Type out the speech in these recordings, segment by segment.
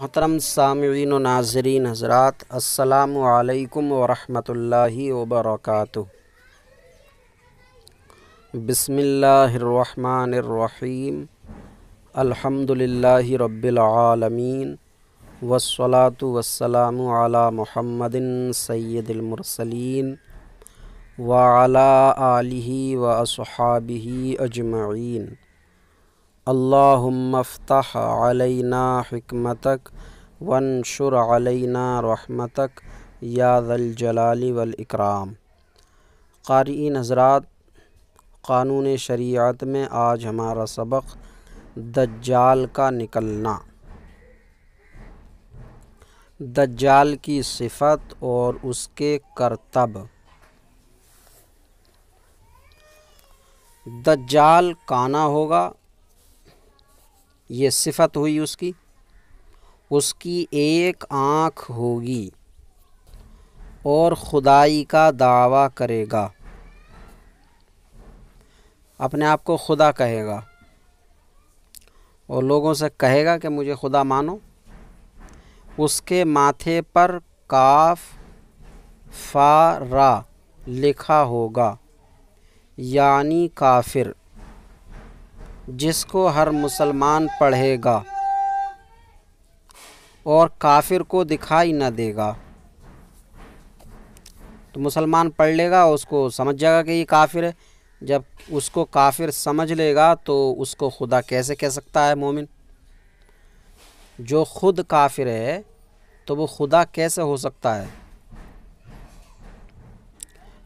محترم سامعین و ناظرین حضرات، السلام علیکم ورحمۃ اللہ وبرکاتہ۔ بسم اللہ الرحمن الرحیم، الحمد للہ رب العالمین، والصلاة والسلام علی محمد سید المرسلین وعلی آلہ واصحابہ اجمعین۔ اللہم افتح علینا حکمتک وانشر علینا رحمتک یا ذا الجلال والاکرام۔ قارئین حضرات، قانون شریعت میں آج ہمارا سبق دجال کا نکلنا، دجال کی صفت اور اس کے کرتب۔ دجال کانا ہوگا، یہ صفت ہوئی اس کی ایک آنکھ ہوگی اور خدائی کا دعویٰ کرے گا، اپنے آپ کو خدا کہے گا اور لوگوں سے کہے گا کہ مجھے خدا مانو۔ اس کے ماتھے پر کاف فا را لکھا ہوگا، یعنی کافر، جس کو ہر مسلمان پڑھے گا اور کافر کو دکھائی نہ دے گا۔ تو مسلمان پڑھ لے گا، اس کو سمجھ جائے گا کہ یہ کافر ہے۔ جب اس کو کافر سمجھ لے گا تو اس کو خدا کیسے کہہ سکتا ہے مومن؟ جو خود کافر ہے تو وہ خدا کیسے ہو سکتا ہے؟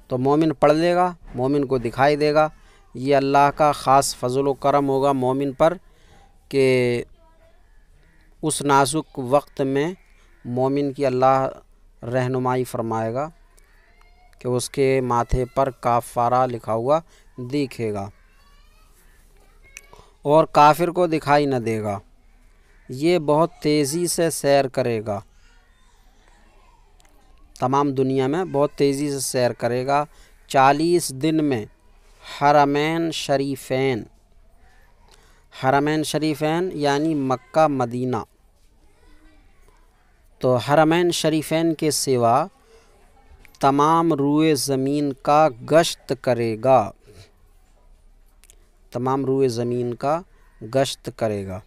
تو مومن پڑھ لے گا، مومن کو دکھائی دے گا۔ یہ اللہ کا خاص فضل و کرم ہوگا مومن پر کہ اس نازک وقت میں مومن کی اللہ رہنمائی فرمائے گا کہ اس کے ماتھے پر کافارہ لکھا ہوا دکھے گا اور کافر کو دکھائی نہ دے گا۔ یہ بہت تیزی سے سیر کرے گا، تمام دنیا میں بہت تیزی سے سیر کرے گا۔ 40 دن میں حرمین شریفین یعنی مکہ مدینہ، تو حرمین شریفین کے سوا تمام روئے زمین کا گشت کرے گا، تمام روئے زمین کا گشت کرے گا۔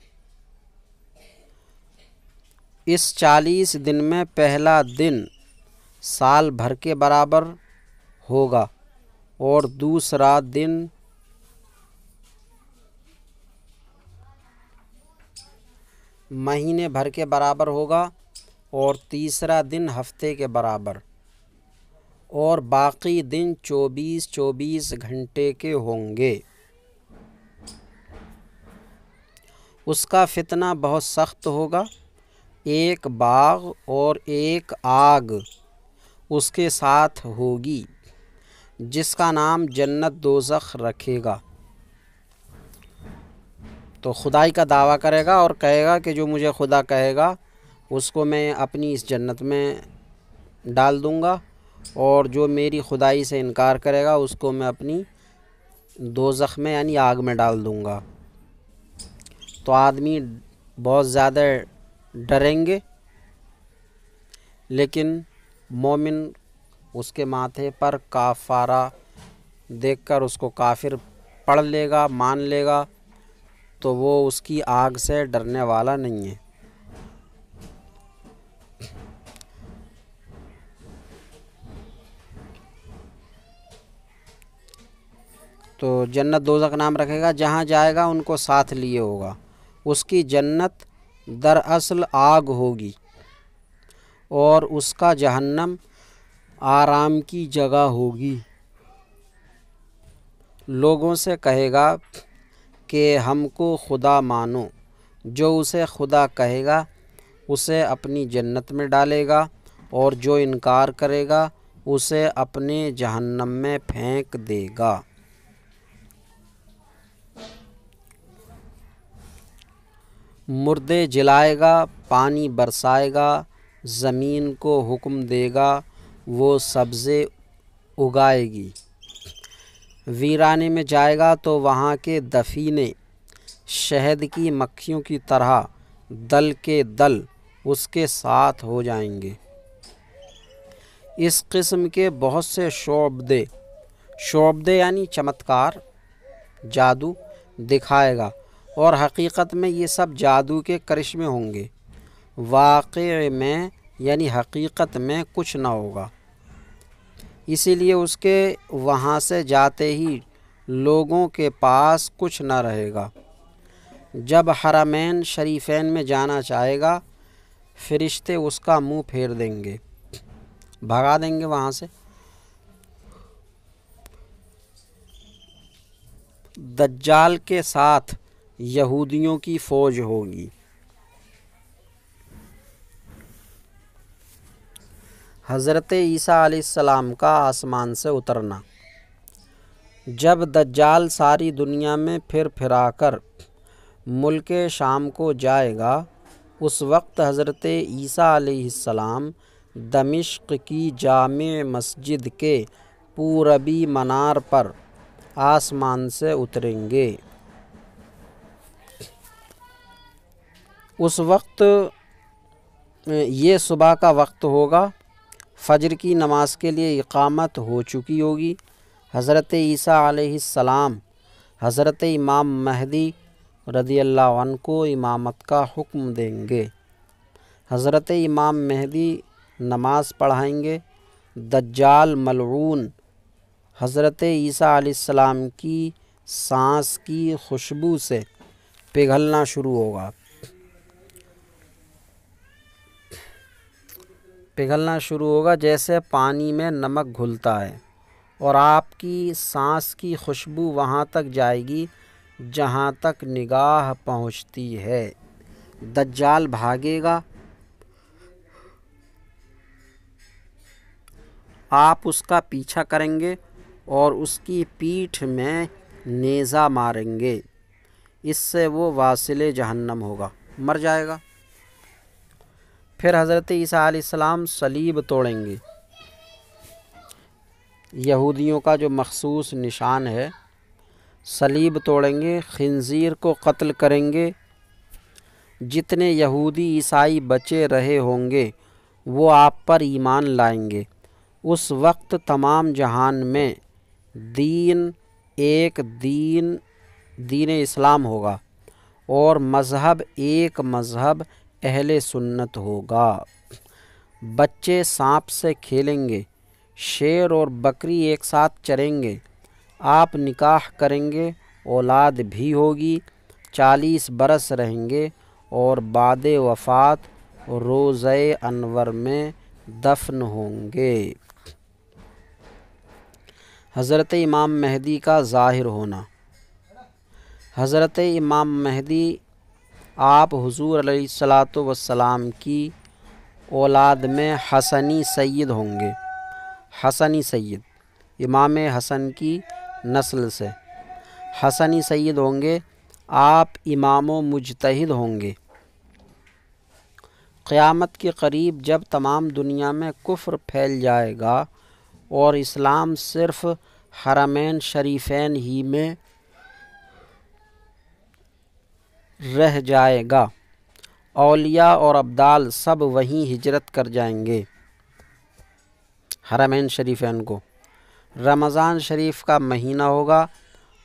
اس 40 دن میں پہلا دن سال بھر کے برابر ہوگا اور دوسرا دن مہینے بھر کے برابر ہوگا اور تیسرا دن ہفتے کے برابر، اور باقی دن 24 گھنٹے کے ہوں گے۔ اس کا فتنہ بہت سخت ہوگا۔ ایک باغ اور ایک آگ اس کے ساتھ ہوگی، جس کا نام جنت دوزخ رکھے گا۔ تو خدائی کا دعویٰ کرے گا اور کہے گا کہ جو مجھے خدا کہے گا اس کو میں اپنی اس جنت میں ڈال دوں گا، اور جو میری خدائی سے انکار کرے گا اس کو میں اپنی دوزخ میں یعنی آگ میں ڈال دوں گا۔ تو آدمی بہت زیادہ ڈریں گے، لیکن مومن اس کے ماتھے پر کافارہ دیکھ کر اس کو کافر پڑھ لے گا، مان لے گا، تو وہ اس کی آگ سے ڈرنے والا نہیں ہے۔ تو جنت دوزخ نام رکھے گا، جہاں جائے گا ان کو ساتھ لیے ہوگا۔ اس کی جنت دراصل آگ ہوگی اور اس کا جہنم آرام کی جگہ ہوگی۔ لوگوں سے کہے گا کہ ہم کو خدا مانو، جو اسے خدا کہے گا اسے اپنی جنت میں ڈالے گا، اور جو انکار کرے گا اسے اپنے جہنم میں پھینک دے گا۔ مردے جلائے گا، پانی برسائے گا، زمین کو حکم دے گا، وہ سبزے اگائے گی۔ ویرانے میں جائے گا تو وہاں کے دفینے شہد کی مکھیوں کی طرح دل کے دل اس کے ساتھ ہو جائیں گے۔ اس قسم کے بہت سے شعبدے یعنی چمتکار، جادو دکھائے گا، اور حقیقت میں یہ سب جادو کے کرشمے ہوں گے، واقع میں یعنی حقیقت میں کچھ نہ ہوگا۔ اسی لیے اس کے وہاں سے جاتے ہی لوگوں کے پاس کچھ نہ رہے گا۔ جب حرمین شریفین میں جانا چاہے گا، فرشتے اس کا منہ پھیر دیں گے، بھگا دیں گے وہاں سے۔ دجال کے ساتھ یہودیوں کی فوج ہوگی۔ حضرت عیسیٰ علیہ السلام کا آسمان سے اترنا۔ جب دجال ساری دنیا میں پھرا کر ملک شام کو جائے گا، اس وقت حضرت عیسیٰ علیہ السلام دمشق کی جامع مسجد کے پوربی منار پر آسمان سے اتریں گے۔ اس وقت یہ صبح کا وقت ہوگا، فجر کی نماز کے لیے اقامت ہو چکی ہوگی۔ حضرت عیسیٰ علیہ السلام حضرت امام مہدی رضی اللہ عنہ کو امامت کا حکم دیں گے۔ حضرت امام مہدی نماز پڑھائیں گے۔ دجال ملعون حضرت عیسیٰ علیہ السلام کی سانس کی خوشبو سے پگھلنا شروع ہوگا جیسے پانی میں نمک گھلتا ہے، اور آپ کی سانس کی خوشبو وہاں تک جائے گی جہاں تک نگاہ پہنچتی ہے۔ دجال بھاگے گا، آپ اس کا پیچھا کریں گے اور اس کی پیٹھ میں نیزہ ماریں گے، اس سے وہ واصل جہنم ہوگا، مر جائے گا۔ پھر حضرت عیسیٰ علیہ السلام صلیب توڑیں گے، یہودیوں کا جو مخصوص نشان ہے، صلیب توڑیں گے، خنزیر کو قتل کریں گے۔ جتنے یہودی عیسائی بچے رہے ہوں گے وہ آپ پر ایمان لائیں گے۔ اس وقت تمام جہان میں ایک دین اسلام ہوگا، اور مذہب ایک مذہب اہل سنت ہوگا۔ بچے سانپ سے کھیلیں گے، شیر اور بکری ایک ساتھ چریں گے، آپ نکاح کریں گے، اولاد بھی ہوگی، 40 برس رہیں گے، اور بعد وفات روضہ انور میں دفن ہوں گے۔ حضرت امام مہدی کا ظاہر ہونا۔ حضرت امام مہدی آپ حضور علیہ الصلاۃ والسلام کی اولاد میں حسنی سید ہوں گے۔ حسنی سید امام حسن کی نسل سے حسنی سید ہوں گے، آپ امام و مجتہد ہوں گے۔ قیامت کے قریب جب تمام دنیا میں کفر پھیل جائے گا اور اسلام صرف حرمین شریفین ہی میں رہ جائے گا، اولیاء اور ابدال سب وہیں ہجرت کر جائیں گے۔ حرمین شریفین کو رمضان شریف کا مہینہ ہوگا،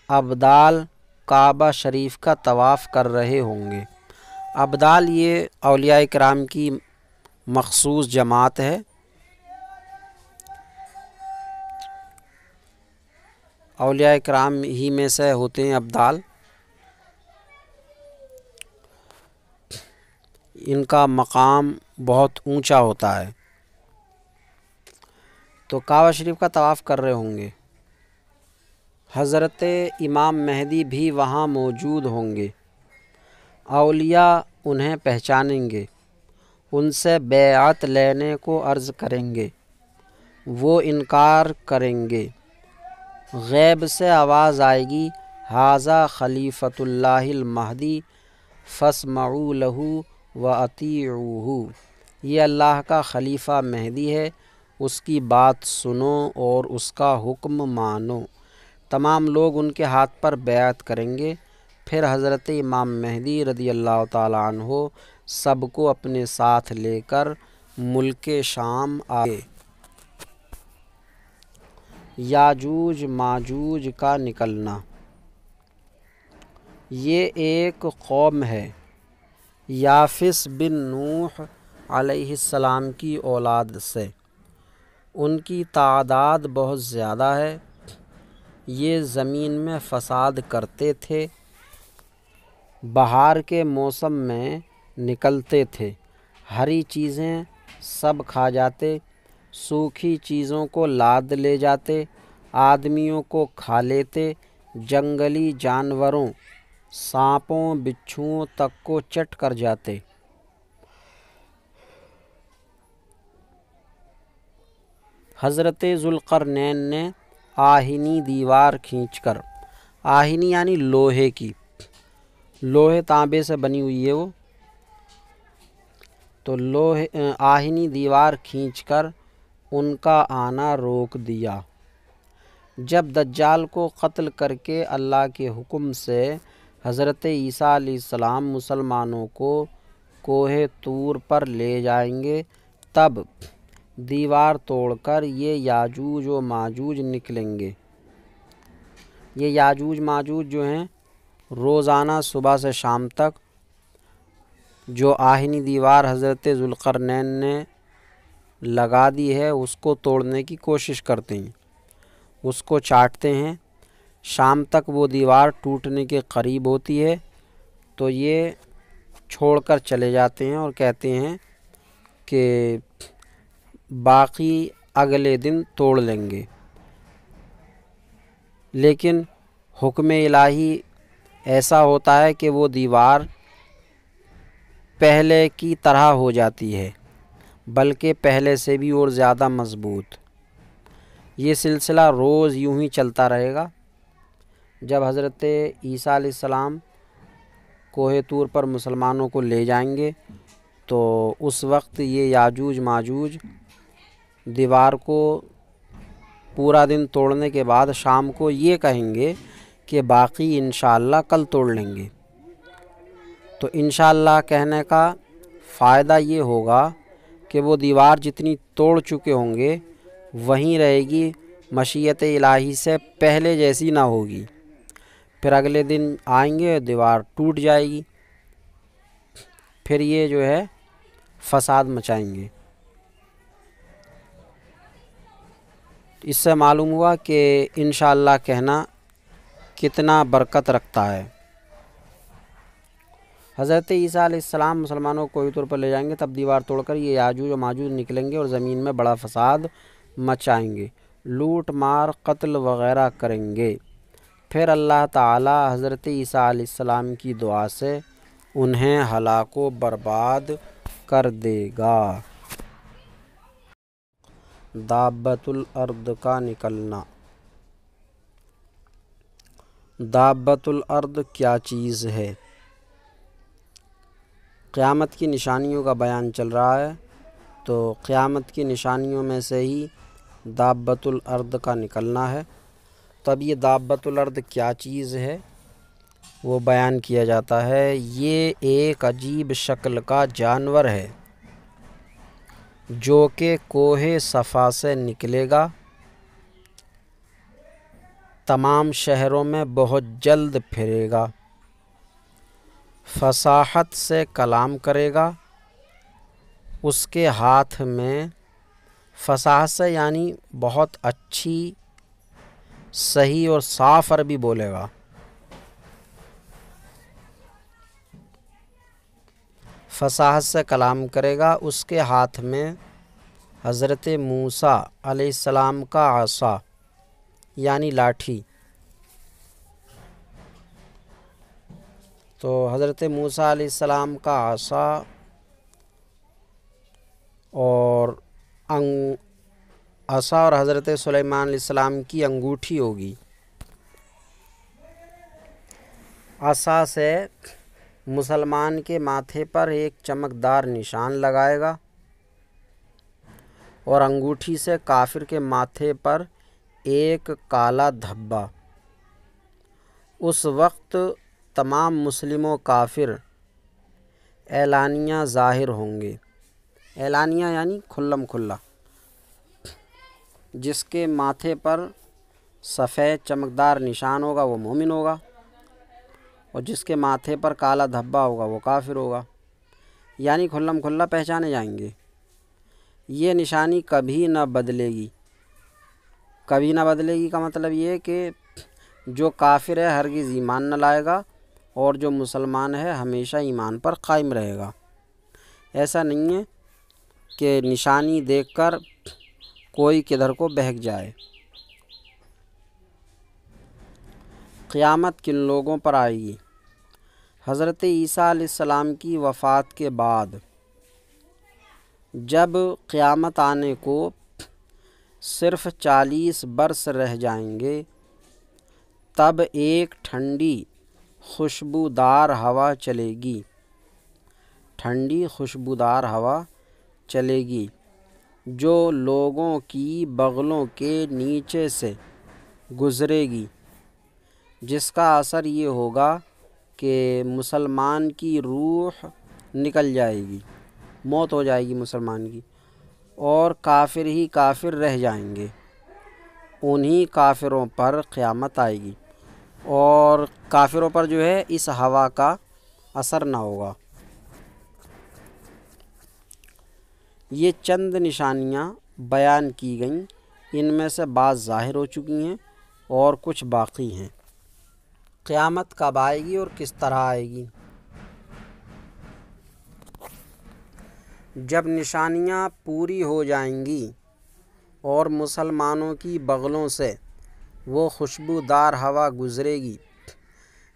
ابدال کعبہ شریف کا طواف کر رہے ہوں گے۔ ابدال یہ اولیاء کرام کی مخصوص جماعت ہے۔ اولیاء کرام ہی میں سے ہوتے ہیں ابدال۔ ان کا مقام بہت اونچا ہوتا ہے۔ تو کعبہ شریف کا طواف کر رہے ہوں گے۔ حضرت امام مہدی بھی وہاں موجود ہوں گے۔ اولیاء انہیں پہچانیں گے، ان سے بیعت لینے کو عرض کریں گے، وہ انکار کریں گے۔ غیب سے آواز آئے گی، ھذا خلیفۃ اللہ المہدی فاسمعوا لہ واطیعوہ، یہ اللہ کا خلیفہ مہدی ہے، اس کی بات سنو اور اس کا حکم مانو۔ تمام لوگ ان کے ہاتھ پر بیعت کریں گے۔ پھر حضرت امام مہدی رضی اللہ تعالیٰ عنہ سب کو اپنے ساتھ لے کر ملک شام آئے۔ یاجوج ماجوج کا نکلنا۔ یہ ایک قوم ہے یافس بن نوح علیہ السلام کی اولاد سے، ان کی تعداد بہت زیادہ ہے۔ یہ زمین میں فساد کرتے تھے، بہار کے موسم میں نکلتے تھے، ہری چیزیں سب کھا جاتے، سوکھی چیزوں کو لاد لے جاتے، آدمیوں کو کھا لیتے، جنگلی جانوروں سانپوں بچھوؤں تک کو چٹ کر جاتے۔ حضرت ذوالقرنین نے آہنی دیوار کھینچ کر، آہنی یعنی لوہے کی، لوہے تانبے سے بنی ہوئی ہے وہ، تو آہنی دیوار کھینچ کر ان کا آنا روک دیا۔ جب دجال کو قتل کر کے اللہ کے حکم سے حضرت عیسیٰ علیہ السلام مسلمانوں کو کوہ طور پر لے جائیں گے، تب دیوار توڑ کر یہ یاجوج و ماجوج نکلیں گے۔ یہ یاجوج ماجوج جو ہیں روزانہ صبح سے شام تک جو آہنی دیوار حضرت ذوالقرنین نے لگا دی ہے اس کو توڑنے کی کوشش کرتے ہیں، اس کو چاٹتے ہیں۔ شام تک وہ دیوار ٹوٹنے کے قریب ہوتی ہے تو یہ چھوڑ کر چلے جاتے ہیں اور کہتے ہیں کہ باقی اگلے دن توڑ لیں گے، لیکن حکم الہی ایسا ہوتا ہے کہ وہ دیوار پہلے کی طرح ہو جاتی ہے، بلکہ پہلے سے بھی اور زیادہ مضبوط۔ یہ سلسلہ روز یوں ہی چلتا رہے گا۔ جب حضرت عیسیٰ علیہ السلام کوہ طور پر مسلمانوں کو لے جائیں گے تو اس وقت یہ یاجوج ماجوج دیوار کو پورا دن توڑنے کے بعد شام کو یہ کہیں گے کہ باقی انشاءاللہ کل توڑ لیں گے۔ تو انشاءاللہ کہنے کا فائدہ یہ ہوگا کہ وہ دیوار جتنی توڑ چکے ہوں گے وہیں رہے گی، مشیت الہی سے پہلے جیسی نہ ہوگی۔ پھر اگلے دن آئیں گے دیوار ٹوٹ جائے گی، پھر یہ جو ہے فساد مچائیں گے۔ اس سے معلوم ہوا کہ انشاءاللہ کہنا کتنا برکت رکھتا ہے۔ حضرت عیسیٰ علیہ السلام مسلمانوں کو کوہ طور پر لے جائیں گے، تب دیوار توڑ کر یہ یاجوج و ماجوج نکلیں گے اور زمین میں بڑا فساد مچائیں گے، لوٹ مار قتل وغیرہ کریں گے۔ پھر اللہ تعالی حضرت عیسیٰ علیہ السلام کی دعا سے انہیں ہلاک و برباد کر دے گا۔ دابۃ الارض کا نکلنا۔ دابۃ الارض کیا چیز ہے؟ قیامت کی نشانیوں کا بیان چل رہا ہے، تو قیامت کی نشانیوں میں سے ہی دابۃ الارض کا نکلنا ہے۔ تب یہ دابۃ الارض کیا چیز ہے وہ بیان کیا جاتا ہے۔ یہ ایک عجیب شکل کا جانور ہے جو کہ کوہ صفا سے نکلے گا، تمام شہروں میں بہت جلد پھرے گا، فصاحت سے کلام کرے گا، اس کے ہاتھ میں فصاحت سے یعنی بہت اچھی صحیح اور صاف عربی بولے گا، فصاحت سے کلام کرے گا۔ اس کے ہاتھ میں حضرت موسیٰ علیہ السلام کا عصا یعنی لاٹھی، تو حضرت موسیٰ علیہ السلام کا عصا اور حضرت سلیمان علیہ السلام کی انگوٹھی ہوگی۔ عصا سے مسلمان کے ماتھے پر ایک چمکدار نشان لگائے گا اور انگوٹھی سے کافر کے ماتھے پر ایک کالا دھبا۔ اس وقت تمام مسلم و کافر اعلانیہ ظاہر ہوں گے۔ اعلانیہ یعنی کھلم کھلا۔ جس کے ماتھے پر سفید چمکدار نشان ہوگا وہ مومن ہوگا، اور جس کے ماتھے پر کالا دھبا ہوگا وہ کافر ہوگا، یعنی کھلم کھلا پہچانے جائیں گے۔ یہ نشانی کبھی نہ بدلے گی۔ کبھی نہ بدلے گی کا مطلب یہ ہے کہ جو کافر ہے ہرگز ایمان نہ لائے گا، اور جو مسلمان ہے ہمیشہ ایمان پر قائم رہے گا۔ ایسا نہیں ہے کہ نشانی دیکھ کر کوئی کدھر کو بہک جائے۔ قیامت کن لوگوں پر آئے گی؟ حضرت عیسیٰ علیہ السلام کی وفات کے بعد جب قیامت آنے کو صرف 40 برس رہ جائیں گے، تب ایک ٹھنڈی خوشبودار ہوا چلے گی۔ ٹھنڈی خوشبودار ہوا چلے گی جو لوگوں کی بغلوں کے نیچے سے گزرے گی، جس کا اثر یہ ہوگا کہ مسلمان کی روح نکل جائے گی، موت ہو جائے گی مسلمان کی، اور کافر ہی کافر رہ جائیں گے۔ انہی کافروں پر قیامت آئے گی، اور کافروں پر جو ہے اس ہوا کا اثر نہ ہوگا۔ یہ چند نشانیاں بیان کی گئیں، ان میں سے بعض ظاہر ہو چکی ہیں اور کچھ باقی ہیں۔ قیامت کب آئے گی اور کس طرح آئے گی؟ جب نشانیاں پوری ہو جائیں گی اور مسلمانوں کی بغلوں سے وہ خوشبودار ہوا گزرے گی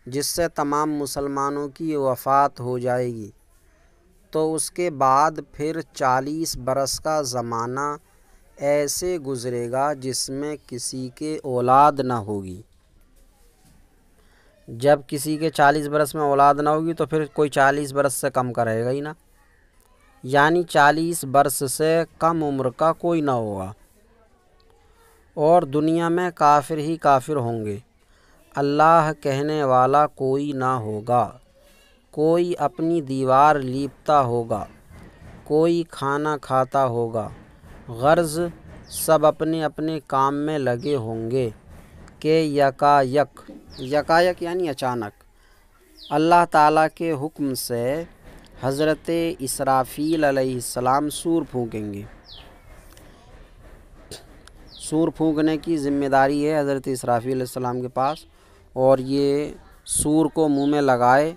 جس سے تمام مسلمانوں کی وفات ہو جائے گی، تو اس کے بعد پھر 40 برس کا زمانہ ایسے گزرے گا جس میں کسی کے اولاد نہ ہوگی۔ جب کسی کے 40 برس میں اولاد نہ ہوگی تو پھر کوئی 40 برس سے کم کا رہے گا ہی نا، یعنی 40 برس سے کم عمر کا کوئی نہ ہوگا، اور دنیا میں کافر ہی کافر ہوں گے۔ اللہ کہنے والا کوئی نہ ہوگا، کوئی اپنی دیوار لیپتا ہوگا، کوئی کھانا کھاتا ہوگا، غرض سب اپنے اپنے کام میں لگے ہوں گے کہ یکایک یعنی اچانک اللہ تعالیٰ کے حکم سے حضرت اسرافیل علیہ السلام سور پھونکیں گے۔ سور پھونکنے کی ذمہ داری ہے حضرت اسرافیل علیہ السلام کے پاس، اور یہ سور کو منہ میں لگائے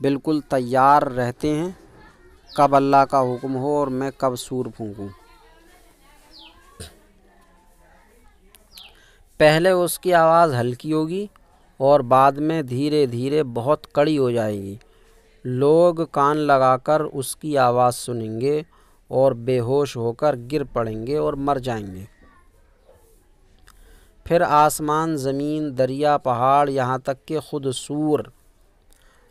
بالکل تیار رہتے ہیں، کب اللہ کا حکم ہو اور میں کب سور پھونکوں۔ پہلے اس کی آواز ہلکی ہوگی اور بعد میں دھیرے دھیرے بہت کڑی ہو جائے گی۔ لوگ کان لگا کر اس کی آواز سنیں گے اور بے ہوش ہو کر گر پڑیں گے اور مر جائیں گے۔ پھر آسمان، زمین، دریا، پہاڑ، یہاں تک کہ خود سور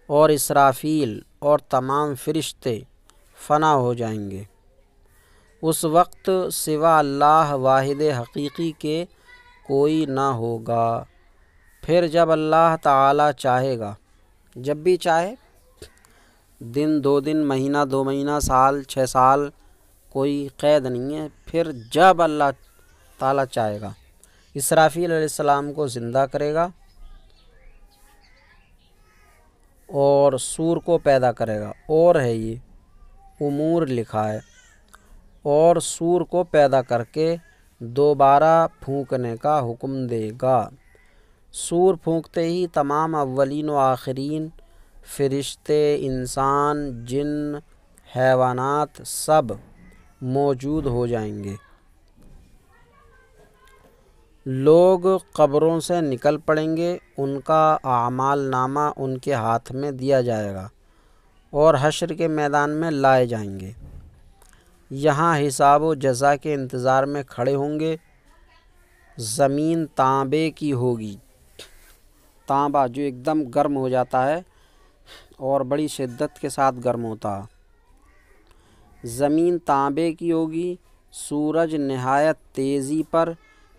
اور اسرافیل اور تمام فرشتے فنا ہو جائیں گے۔ اس وقت سوا اللہ واحد حقیقی کے کوئی نہ ہوگا۔ پھر جب اللہ تعالی چاہے گا، جب بھی چاہے، دن 2 دن، مہینہ 2 مہینہ، سال 6 سال، کوئی قید نہیں ہے، پھر جب اللہ تعالی چاہے گا اسرافیل علیہ السلام کو زندہ کرے گا اور سور کو پیدا کرے گا، اور ہے یہ امور لکھا ہے، اور سور کو پیدا کر کے دوبارہ پھونکنے کا حکم دے گا۔ سور پھونکتے ہی تمام اولین و آخرین، فرشتے، انسان، جن، حیوانات سب موجود ہو جائیں گے۔ لوگ قبروں سے نکل پڑیں گے، ان کا اعمال نامہ ان کے ہاتھ میں دیا جائے گا اور حشر کے میدان میں لائے جائیں گے۔ یہاں حساب و جزا کے انتظار میں کھڑے ہوں گے۔ زمین تانبے کی ہوگی۔ تانبا جو ایک دم گرم ہو جاتا ہے اور بڑی شدت کے ساتھ گرم ہوتا ہے، زمین تانبے کی ہوگی۔ سورج نہایت تیزی پر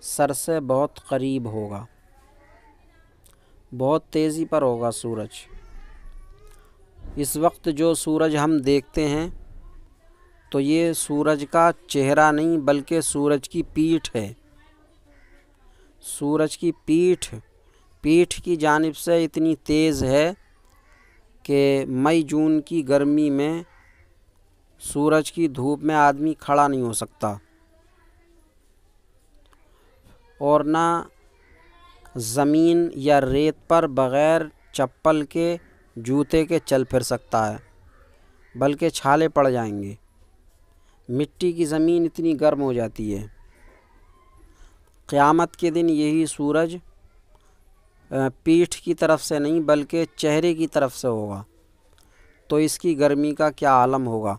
سر سے بہت قریب ہوگا، بہت تیزی پر ہوگا سورج، اس وقت جو سورج ہم دیکھتے ہیں تو یہ سورج کا چہرہ نہیں بلکہ سورج کی پیٹھ ہے۔ سورج کی پیٹھ کی جانب سے اتنی تیز ہے کہ مئی جون کی گرمی میں سورج کی دھوپ میں آدمی کھڑا نہیں ہو سکتا، اور نہ زمین یا ریت پر بغیر چپل کے جوتے کے چل پھر سکتا ہے، بلکہ چھالے پڑ جائیں گے۔ مٹی کی زمین اتنی گرم ہو جاتی ہے۔ قیامت کے دن یہی سورج پیٹھ کی طرف سے نہیں بلکہ چہرے کی طرف سے ہوگا، تو اس کی گرمی کا کیا عالم ہوگا۔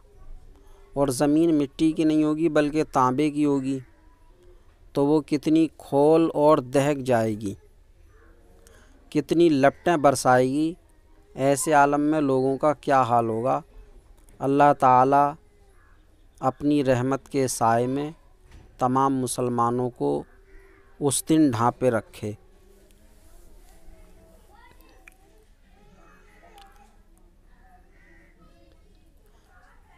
اور زمین مٹی کی نہیں ہوگی بلکہ تانبے کی ہوگی، تو وہ کتنی کھول اور دہک جائے گی، کتنی لپٹیں برسائے گی۔ ایسے عالم میں لوگوں کا کیا حال ہوگا۔ اللہ تعالیٰ اپنی رحمت کے سائے میں تمام مسلمانوں کو اس دن ڈھانپے رکھے۔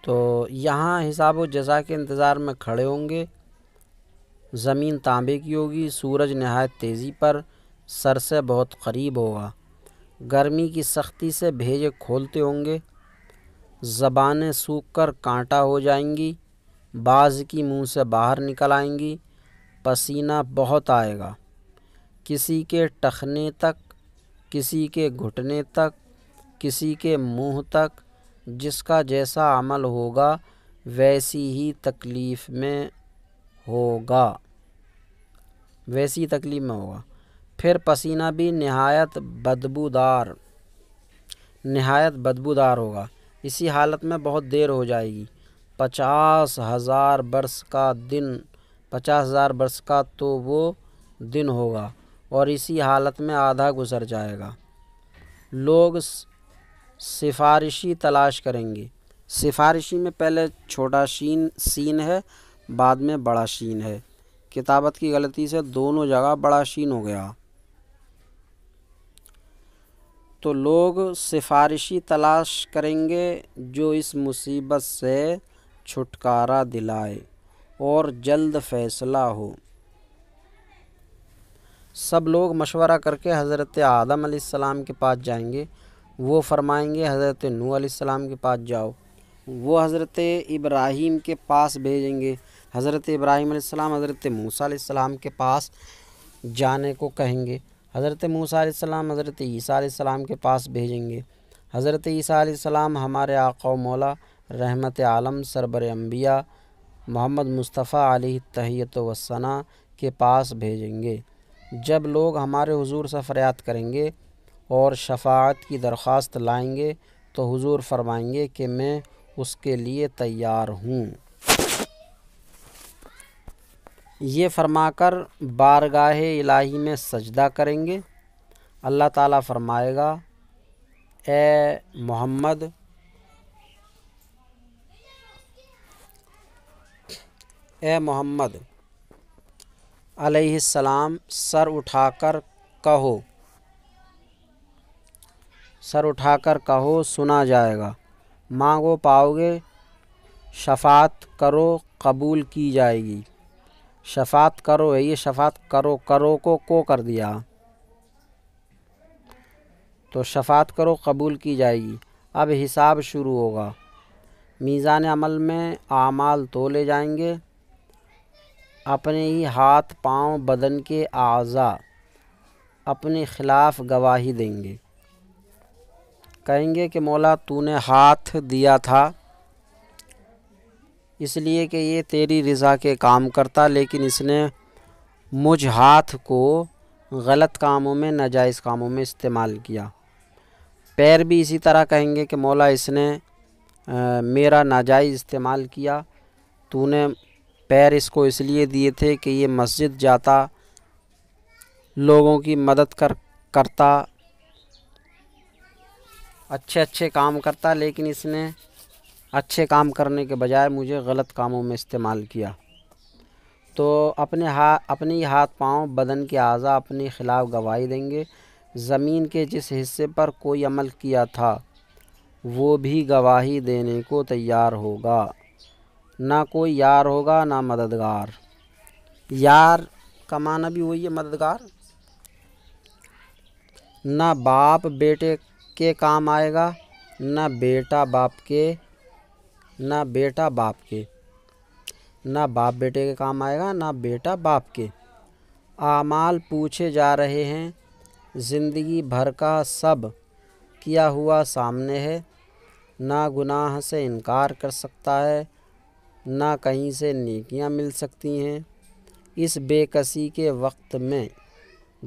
تو یہاں حساب و جزا کے انتظار میں کھڑے ہوں گے۔ زمین تانبے کی ہوگی، سورج نہایت تیزی پر سر سے بہت قریب ہوگا، گرمی کی سختی سے بھیجے کھولتے ہوں گے، زبانیں سوکھ کر کانٹا ہو جائیں گی، بعض کی منہ سے باہر نکل آئیں گی، پسینہ بہت آئے گا، کسی کے ٹخنے تک، کسی کے گھٹنے تک، کسی کے منہ تک۔ جس کا جیسا عمل ہوگا ویسی ہی تکلیف میں ہوگا، پھر پسینہ بھی نہایت بدبودار ہوگا۔ اسی حالت میں بہت دیر ہو جائے گی، 50,000 برس کا تو وہ دن ہوگا، اور اسی حالت میں آدھا گزر جائے گا۔ لوگ سفارشی تلاش کریں گے۔ سفارشی میں پہلے چھوٹا سین ہے، بعد میں بڑا شین ہے، کتابت کی غلطی سے دونوں جگہ بڑا شین ہو گیا۔ تو لوگ سفارشی تلاش کریں گے جو اس مصیبت سے چھٹکارا دلائے اور جلد فیصلہ ہو۔ سب لوگ مشورہ کر کے حضرت آدم علیہ السلام کے پاس جائیں گے۔ وہ فرمائیں گے حضرت نوح علیہ السلام کے پاس جاؤ، وہ حضرت ابراہیم کے پاس بھیجیں گے۔ حضرت ابراہیم علیہ السلام حضرت موسیٰ علیہ السلام کے پاس جانے کو کہیں گے۔ حضرت موسیٰ علیہ السلام حضرت عیسیٰ علیہ السلام کے پاس بھیجیں گے۔ حضرت عیسیٰ علیہ السلام ہمارے آقا و مولا رحمت عالم سربر انبیاء محمد مصطفیٰ علیہ التحیۃ والثناء کے پاس بھیجیں گے۔ جب لوگ ہمارے حضور سے فریاد کریں گے اور شفاعت کی درخواست لائیں گے تو حضور فرمائیں گے کہ میں اس کے لیے تیار ہوں۔ یہ فرما کر بارگاہ الہی میں سجدہ کریں گے۔ اللہ تعالیٰ فرمائے گا، اے محمد علیہ السلام سر اٹھا کر کہو سنا جائے گا، مانگو پاؤ گے، شفاعت کرو قبول کی جائے گی۔ شفاعت کرو ہے، یہ شفاعت کرو کو کر دیا، تو شفاعت کرو قبول کی جائے گی۔ اب حساب شروع ہوگا، میزان عمل میں اعمال تولے جائیں گے، اپنے ہی ہاتھ پاؤں بدن کے اعضاء اپنے خلاف گواہی دیں گے، کہیں گے کہ مولا تو نے ہاتھ دیا تھا اس لیے کہ یہ تیری رضا کے کام کرتا، لیکن اس نے مجھ ہاتھ کو غلط کاموں میں ناجائز کاموں میں استعمال کیا۔ پیر بھی اسی طرح کہیں گے کہ مولا اس نے میرا ناجائز استعمال کیا، تو نے پیر اس کو اس لیے دیے تھے کہ یہ مسجد جاتا، لوگوں کی مدد کرتا، اچھے کام کرتا، لیکن اس نے اچھے کام کرنے کے بجائے مجھے غلط کاموں میں استعمال کیا۔ تو اپنے ہی ہاتھ پاؤں بدن کے اعضاء اپنے خلاف گواہی دیں گے۔ زمین کے جس حصے پر کوئی عمل کیا تھا وہ بھی گواہی دینے کو تیار ہوگا، نہ کوئی یار ہوگا نہ مددگار۔ یار کا معنی بھی وہی ہے مددگار۔ نہ باپ بیٹے کے کام آئے گا، نہ بیٹا باپ کے، نہ بیٹا باپ کے، نہ باپ بیٹے کے کام آئے گا نہ بیٹا باپ کے۔ اعمال پوچھے جا رہے ہیں، زندگی بھر کا سب کیا ہوا سامنے ہے، نہ گناہ سے انکار کر سکتا ہے، نہ کہیں سے نیکیاں مل سکتی ہیں۔ اس بے کسی کے وقت میں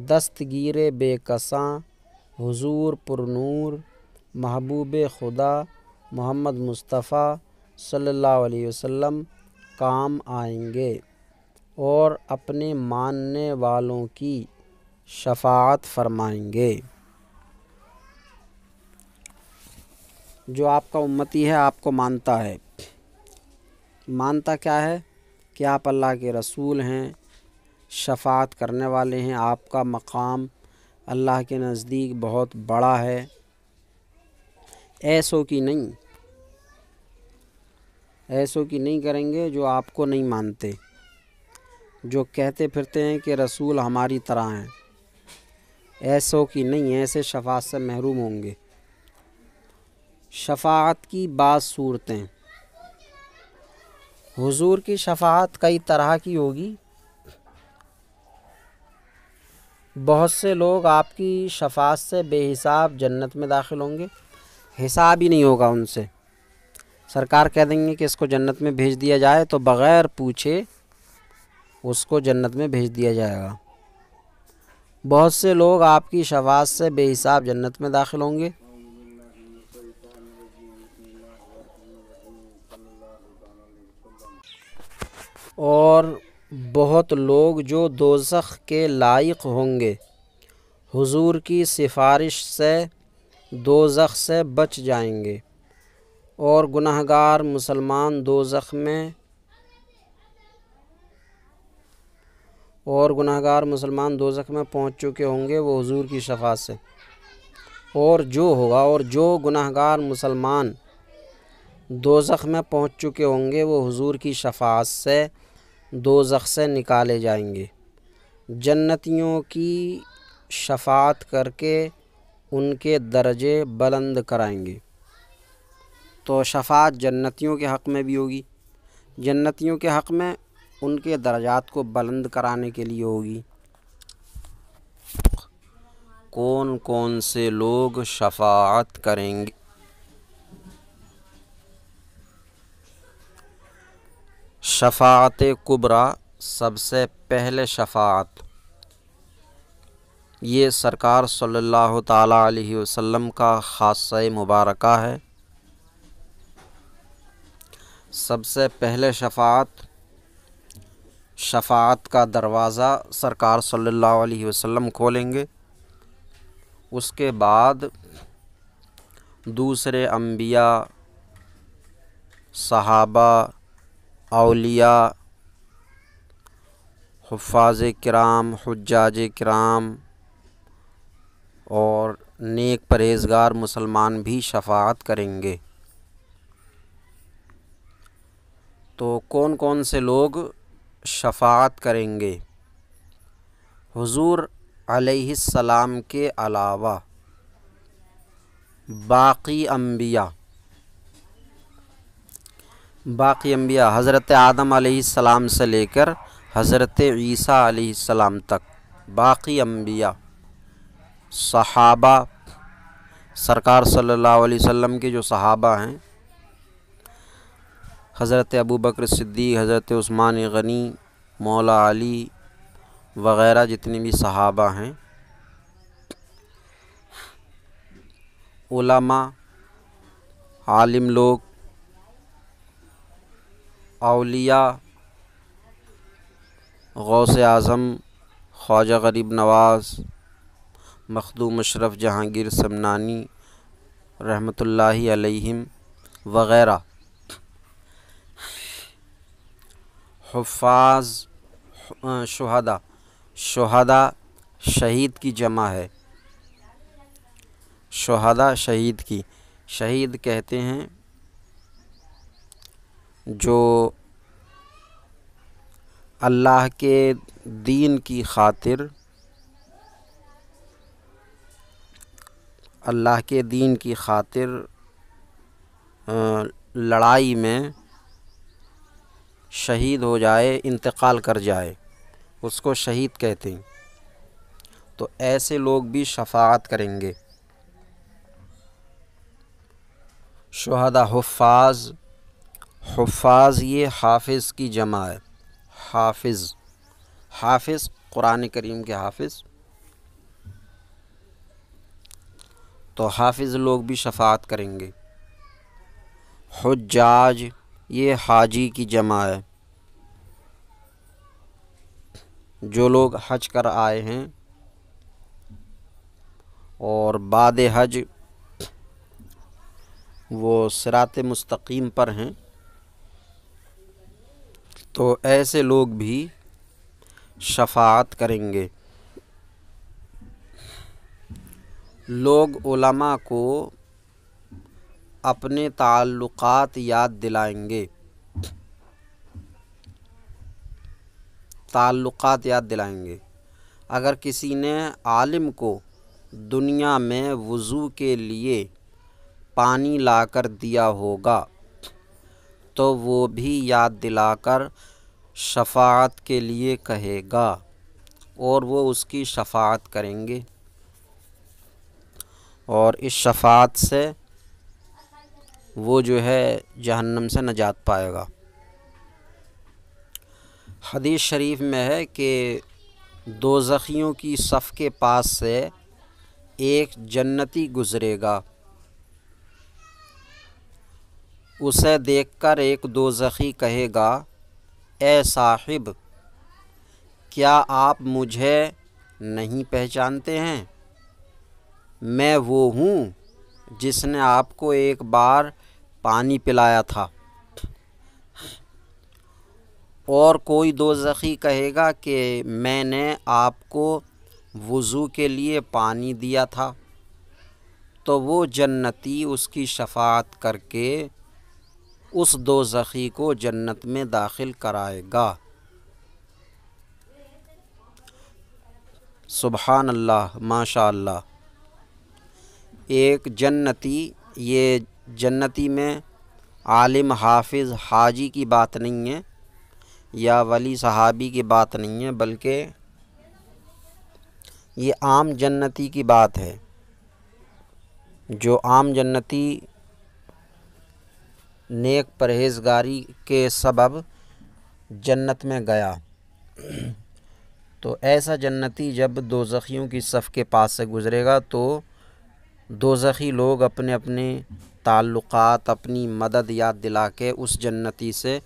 دستگیر بے کساں حضور پرنور محبوب خدا محمد مصطفیٰ صلی اللہ علیہ وسلم کام آئیں گے اور اپنے ماننے والوں کی شفاعت فرمائیں گے۔ جو آپ کا امتی ہے آپ کو مانتا ہے، مانتا کیا ہے کہ آپ اللہ کے رسول ہیں، شفاعت کرنے والے ہیں، آپ کا مقام اللہ کے نزدیک بہت بڑا ہے۔ ایسوں کی نہیں کریں گے جو آپ کو نہیں مانتے، جو کہتے پھرتے ہیں کہ رسول ہماری طرح ہیں، ایسوں کی نہیں، ایسے شفاعت سے محروم ہوں گے۔ شفاعت کی بعض صورتیں، حضور کی شفاعت کئی طرح کی ہوگی۔ بہت سے لوگ آپ کی شفاعت سے بے حساب جنت میں داخل ہوں گے، حساب ہی نہیں ہوگا ان سے۔ سرکار کہہ دیں گے کہ اس کو جنت میں بھیج دیا جائے تو بغیر پوچھے اس کو جنت میں بھیج دیا جائے گا۔ بہت سے لوگ آپ کی شفاعت سے بے حساب جنت میں داخل ہوں گے، اور بہت لوگ جو دوزخ کے لائق ہوں گے حضور کی سفارش سے دوزخ سے بچ جائیں گے، اور گنہگار مسلمان دوزخ میں پہنچ چکے ہوں گے وہ حضور کی شفاعت سے۔ اور جو گنہگار مسلمان دوزخ میں پہنچ چکے ہوں گے وہ حضور کی شفاعت سے دوزخ سے نکالے جائیں گے، جنتیوں کی شفاعت کر کے ان کے درجے بلند کرائیں گے۔ تو شفاعت جنتیوں کے حق میں بھی ہوگی، جنتیوں کے حق میں ان کے درجات کو بلند کرانے کے لیے ہوگی۔ کون کون سے لوگ شفاعت کریں گے؟ شفاعت کبریٰ، سب سے پہلے شفاعت، یہ سرکار صلی اللہ تعالیٰ علیہ وسلم کا خاصہ مبارکہ ہے۔ سب سے پہلے شفاعت کا دروازہ سرکار صلی اللہ علیہ وسلم کھولیں گے، اس کے بعد دوسرے انبیاء، صحابہ، اولیاء، حفاظ کرام، حجاج کرام اور نیک پرہیزگار مسلمان بھی شفاعت کریں گے۔ تو کون کون سے لوگ شفاعت کریں گے؟ حضور علیہ السلام کے علاوہ باقی انبیاء حضرت آدم علیہ السلام سے لے کر حضرت عیسیٰ علیہ السلام تک باقی انبیاء، صحابہ، سرکار صلی اللہ علیہ وسلم کے جو صحابہ ہیں، حضرت ابوبکر صدیق، حضرت عثمان غنی، مولا علی وغیرہ جتنے بھی صحابہ ہیں، علماء، عالم لوگ، اولیاء، غوث اعظم خواجہ غریب نواز، مخدوم اشرف جہانگیر سمنانی رحمۃ اللہ علیہم وغیرہ، حفاظ، شہداء شہید کی جمع ہے، شہداء شہید کی، شہید کہتے ہیں جو اللہ کے دین کی خاطر لڑائی میں شہید ہو جائے، انتقال کر جائے، اس کو شہید کہتے ہیں۔ تو ایسے لوگ بھی شفاعت کریں گے۔ شہداء، حفاظ یہ حافظ کی جمع ہے۔ حافظ قرآن کریم کے حافظ، تو حافظ لوگ بھی شفاعت کریں گے۔ حجاج یہ حاجی کی جمع ہے، جو لوگ حج کر آئے ہیں اور بعد حج وہ صراط مستقیم پر ہیں، تو ایسے لوگ بھی شفاعت کریں گے۔ لوگ علماء کو اپنے تعلقات یاد دلائیں گے، اگر کسی نے عالم کو دنیا میں وضو کے لیے پانی لا کر دیا ہوگا تو وہ بھی یاد دلا کر شفاعت کے لیے کہے گا اور وہ اس کی شفاعت کریں گے، اور اس شفاعت سے وہ جو ہے جہنم سے نجات پائے گا۔ حدیث شریف میں ہے کہ دوزخیوں کی صف کے پاس سے ایک جنتی گزرے گا، اسے دیکھ کر ایک دوزخی کہے گا، اے صاحب، کیا آپ مجھے نہیں پہچانتے ہیں؟ میں وہ ہوں جس نے آپ کو ایک بار پانی پلایا تھا۔ اور کوئی دوزخی کہے گا کہ میں نے آپ کو وضو کے لیے پانی دیا تھا، تو وہ جنتی اس کی شفاعت کر کے اس دوزخی کو جنت میں داخل کرائے گا۔ سبحان اللہ، ماشاء اللہ۔ ایک جنتی، یہ جنتی میں عالم، حافظ، حاجی کی بات نہیں ہے یا ولی صحابی کی بات نہیں ہے، بلکہ یہ عام جنتی کی بات ہے۔ جو عام جنتی نیک پرہیزگاری کے سبب جنت میں گیا، تو ایسا جنتی جب دوزخیوں کی صف کے پاس سے گزرے گا تو دوزخی لوگ اپنے اپنے تعلقات، اپنی مدد یاد دلا کے اس جنتی سے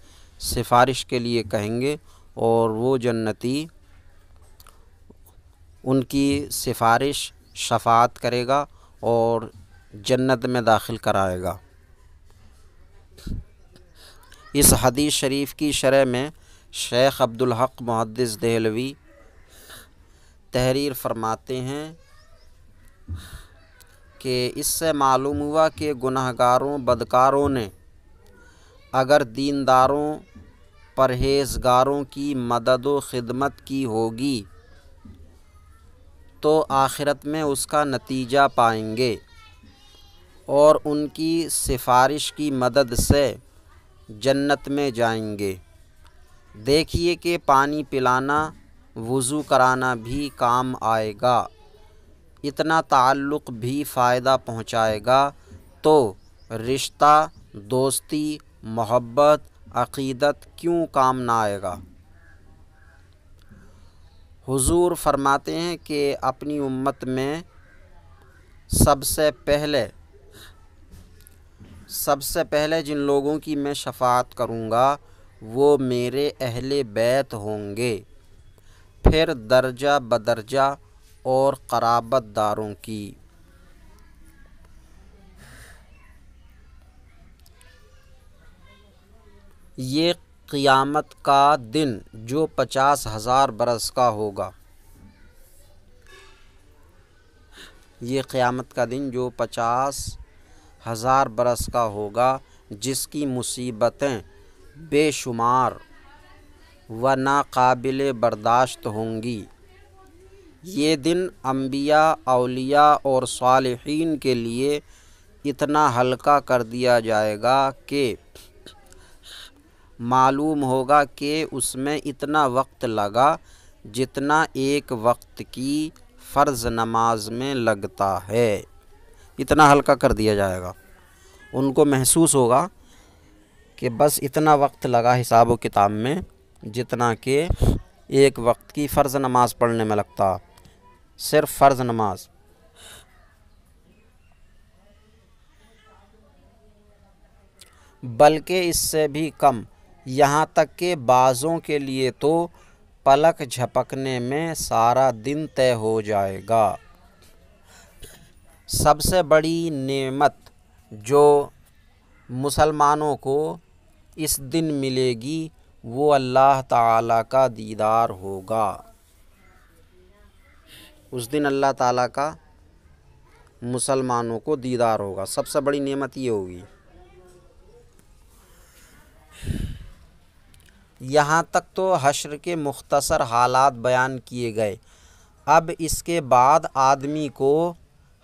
سفارش کے لیے کہیں گے، اور وہ جنتی ان کی سفارش، شفاعت کرے گا اور جنت میں داخل کرائے گا۔ اس حدیث شریف کی شرح میں شیخ عبدالحق محدث دہلوی تحریر فرماتے ہیں کہ اس سے معلوم ہوا کہ گناہگاروں، بدکاروں نے اگر دینداروں، پرہیزگاروں کی مدد و خدمت کی ہوگی تو آخرت میں اس کا نتیجہ پائیں گے، اور ان کی سفارش کی مدد سے جنت میں جائیں گے۔ دیکھیے کہ پانی پلانا، وضو کرانا بھی کام آئے گا، اتنا تعلق بھی فائدہ پہنچائے گا، تو رشتہ، دوستی، محبت، عقیدت کیوں کام نہ آئے گا؟ حضور فرماتے ہیں کہ اپنی امت میں سب سے پہلے جن لوگوں کی میں شفاعت کروں گا وہ میرے اہل بیت ہوں گے، پھر درجہ بدرجہ اور قرابت داروں کی۔ یہ قیامت کا دن جو 50,000 برس کا ہوگا، یہ قیامت کا دن جو 50 1000 برس کا ہوگا، جس کی مصیبتیں بے شمار و ناقابل برداشت ہوں گی۔ یہ دن انبیاء، اولیاء اور صالحین کے لیے اتنا ہلکا کر دیا جائے گا کہ معلوم ہوگا کہ اس میں اتنا وقت لگا جتنا ایک وقت کی فرض نماز میں لگتا ہے۔ اتنا ہلکا کر دیا جائے گا، ان کو محسوس ہوگا کہ بس اتنا وقت لگا حساب و کتاب میں جتنا کہ ایک وقت کی فرض نماز پڑھنے میں لگتا، صرف فرض نماز۔ بلکہ اس سے بھی کم، یہاں تک کہ بعضوں کے لیے تو پلک جھپکنے میں سارا دن طے ہو جائے گا۔ سب سے بڑی نعمت جو مسلمانوں کو اس دن ملے گی وہ اللہ تعالیٰ کا دیدار ہوگا۔ اس دن اللہ تعالیٰ کا مسلمانوں کو دیدار ہوگا، سب سے بڑی نعمت یہ ہوگی۔ یہاں تک تو حشر کے مختصر حالات بیان کیے گئے۔ اب اس کے بعد آدمی کو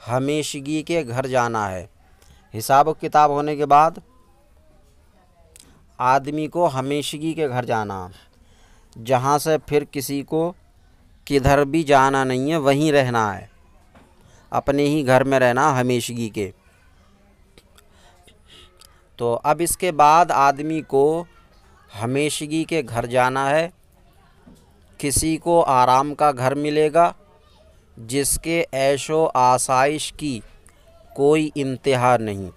ہمیشگی کے گھر جانا ہے۔ حساب و کتاب ہونے کے بعد آدمی کو ہمیشگی کے گھر جانا، جہاں سے پھر کسی کو کدھر بھی جانا نہیں ہے، وہیں رہنا ہے، اپنے ہی گھر میں رہنا ہمیشگی کے۔ تو اب اس کے بعد آدمی کو ہمیشگی کے گھر جانا ہے۔ کسی کو آرام کا گھر ملے گا جس کے عیش و آسائش کی کوئی انتہا نہیں۔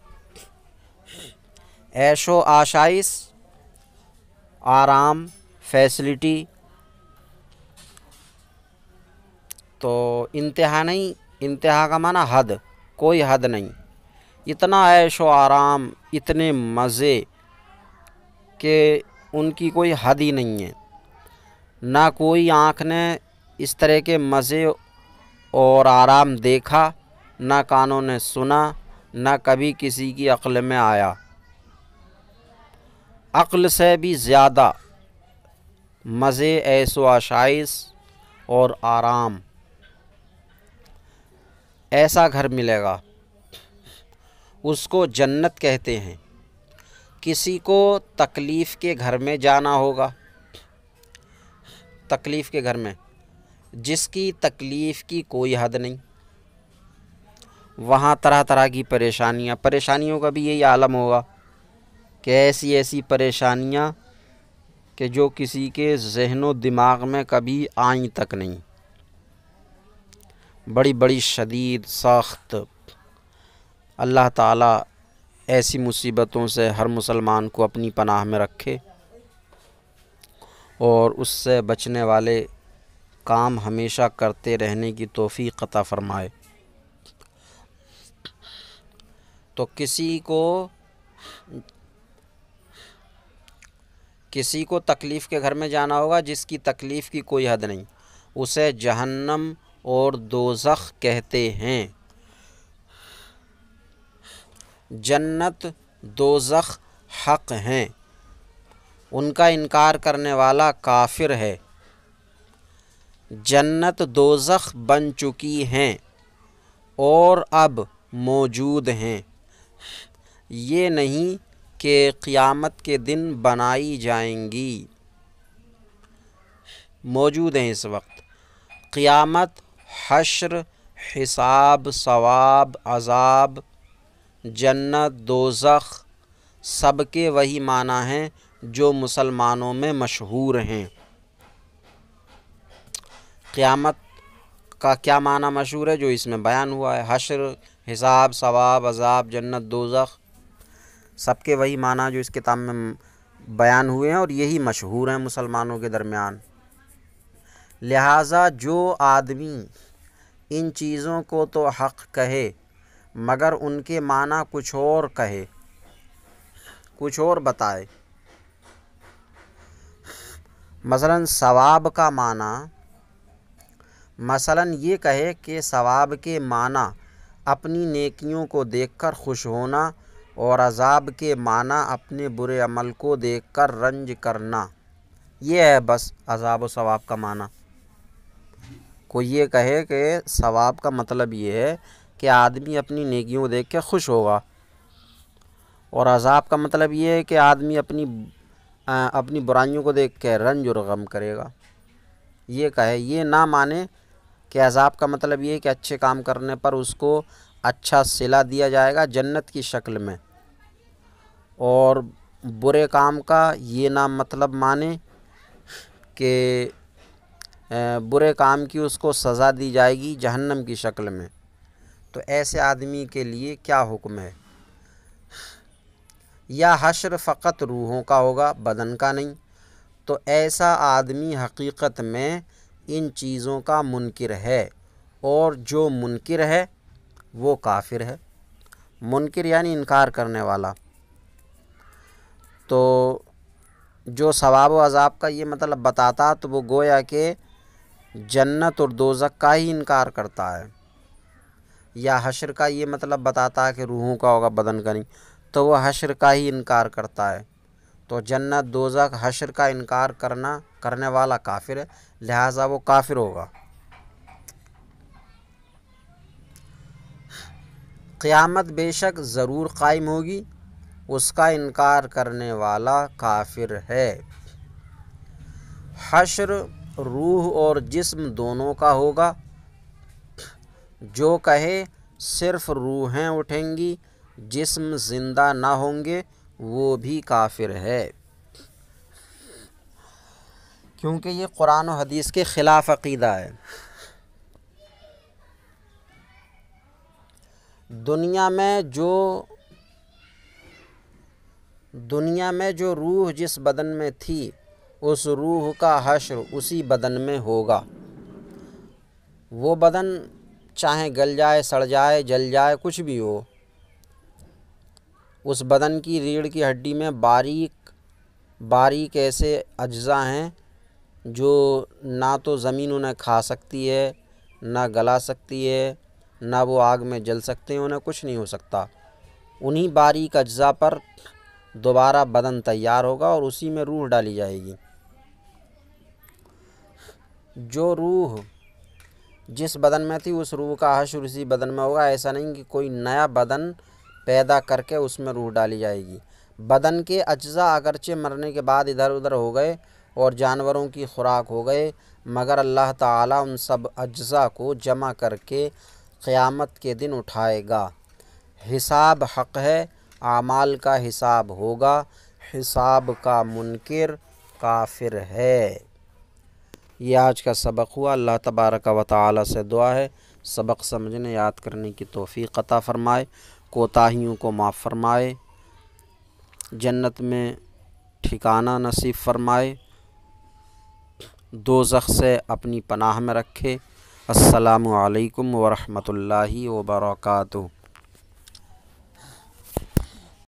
عیش و آسائش، آرام، فیسلٹی، تو انتہا نہیں، انتہا کا معنی حد، کوئی حد نہیں۔ اتنا عیش و آرام، اتنے مزے کہ ان کی کوئی حد ہی نہیں ہے۔ نہ کوئی آنکھ نے اس طرح کے مزے اور آرام دیکھا، نہ کانوں نے سنا، نہ کبھی کسی کی عقل میں آیا۔ عقل سے بھی زیادہ مزے، عیش و آسائش اور آرام، ایسا گھر ملے گا، اس کو جنت کہتے ہیں۔ کسی کو تکلیف کے گھر میں جانا ہوگا، تکلیف کے گھر میں، جس کی تکلیف کی کوئی حد نہیں، وہاں طرح طرح کی پریشانیوں کا بھی یہی عالم ہوگا کہ ایسی ایسی پریشانیاں کہ جو کسی کے ذہن و دماغ میں کبھی آئیں تک نہیں، بڑی بڑی شدید سخت۔ اللہ تعالیٰ ایسی مصیبتوں سے ہر مسلمان کو اپنی پناہ میں رکھے اور اس سے بچنے والے کام ہمیشہ کرتے رہنے کی توفیق عطا فرمائے۔ تو کسی کو تکلیف کے گھر میں جانا ہوگا جس کی تکلیف کی کوئی حد نہیں، اسے جہنم اور دوزخ کہتے ہیں۔ جنت دوزخ حق ہیں، ان کا انکار کرنے والا کافر ہے۔ جنت دوزخ بن چکی ہیں اور اب موجود ہیں، یہ نہیں کہ قیامت کے دن بنائی جائیں گی، موجود ہیں اس وقت۔ قیامت، حشر، حساب، ثواب، عذاب، جنت، دوزخ، سب کے وہی معنی ہیں جو مسلمانوں میں مشہور ہیں۔ قیامت کا کیا معنی مشہور ہے جو اس میں بیان ہوا ہے؟ حشر، حساب، ثواب، عذاب، جنت، دوزخ، سب کے وہی معنی جو اس کتاب میں بیان ہوئے ہیں اور یہی مشہور ہیں مسلمانوں کے درمیان۔ لہٰذا جو آدمی ان چیزوں کو تو حق کہے مگر ان کے معنی کچھ اور کہے، کچھ اور بتائے، مثلاً ثواب کا معنی، مثلاً یہ کہے کہ ثواب کے معنی اپنی نیکیوں کو دیکھ کر خوش ہونا، اور عذاب کے معنی اپنے برے عمل کو دیکھ کر رنج کرنا۔ یہ ہے بس عذاب و ثواب کا معنی۔ کوئی یہ کہے کہ ثواب کا مطلب یہ ہے کہ آدمی اپنی نیکیوں کو دیکھ کے خوش ہوگا، اور عذاب کا مطلب یہ ہے کہ آدمی اپنی برائیوں کو دیکھ کے رنج اور غم کرے گا۔ یہ کہے، یہ نہ مانے کہ عذاب کا مطلب یہ ہے کہ اچھے کام کرنے پر اس کو اچھا صلہ دیا جائے گا جنت کی شکل میں، اور برے کام کا یہ نہ مطلب مانے کہ برے کام کی اس کو سزا دی جائے گی جہنم کی شکل میں۔ تو ایسے آدمی کے لیے کیا حکم ہے؟ یا حشر فقط روحوں کا ہوگا، بدن کا نہیں، تو ایسا آدمی حقیقت میں ان چیزوں کا منکر ہے، اور جو منکر ہے وہ کافر ہے۔ منکر یعنی انکار کرنے والا۔ تو جو ثواب و عذاب کا یہ مطلب بتاتا تو وہ گویا کہ جنت اور دوزخ کا ہی انکار کرتا ہے۔ یا حشر کا یہ مطلب بتاتا ہے کہ روحوں کا ہوگا، بدن کا نہیں، تو وہ حشر کا ہی انکار کرتا ہے۔ تو جنت، دوزخ، حشر کا انکار کرنے والا کافر ہے، لہٰذا وہ کافر ہوگا۔ قیامت بے شک ضرور قائم ہوگی، اس کا انکار کرنے والا کافر ہے۔ حشر روح اور جسم دونوں کا ہوگا۔ جو کہے صرف روحیں اٹھیں گی، جسم زندہ نہ ہوں گے، وہ بھی کافر ہے، کیونکہ یہ قرآن و حدیث کے خلاف عقیدہ ہے۔ دنیا میں جو روح جس بدن میں تھی، اس روح کا حشر اسی بدن میں ہوگا۔ وہ بدن چاہے گل جائے، سڑ جائے، جل جائے، کچھ بھی ہو، اس بدن کی ریڑھ کی ہڈی میں باریک ایسے اجزاء ہیں جو نہ تو زمین انہیں کھا سکتی ہے، نہ گلا سکتی ہے، نہ وہ آگ میں جل سکتے ہیں، انہیں کچھ نہیں ہو سکتا۔ انہی باریک اجزاء پر دوبارہ بدن تیار ہوگا اور اسی میں روح ڈالی جائے گی۔ جو روح جس بدن میں تھی، اس روح کا حشر اسی بدن میں ہوگا۔ ایسا نہیں کہ کوئی نیا بدن پیدا کر کے اس میں روح ڈالی جائے گی۔ بدن کے اجزاء اگرچہ مرنے کے بعد ادھر ادھر ہو گئے اور جانوروں کی خوراک ہو گئے، مگر اللہ تعالیٰ ان سب اجزاء کو جمع کر کے قیامت کے دن اٹھائے گا۔ حساب حق ہے، اعمال کا حساب ہوگا، حساب کا منکر کافر ہے۔ یہ آج کا سبق ہوا۔ اللہ تبارک و تعالیٰ سے دعا ہے سبق سمجھنے، یاد کرنے کی توفیق عطا فرمائے، کوتاہیوں کو معاف فرمائے، جنت میں ٹھکانہ نصیب فرمائے، دوزخ سے اپنی پناہ میں رکھے۔ السلام علیکم ورحمۃ اللہ وبرکاتہ۔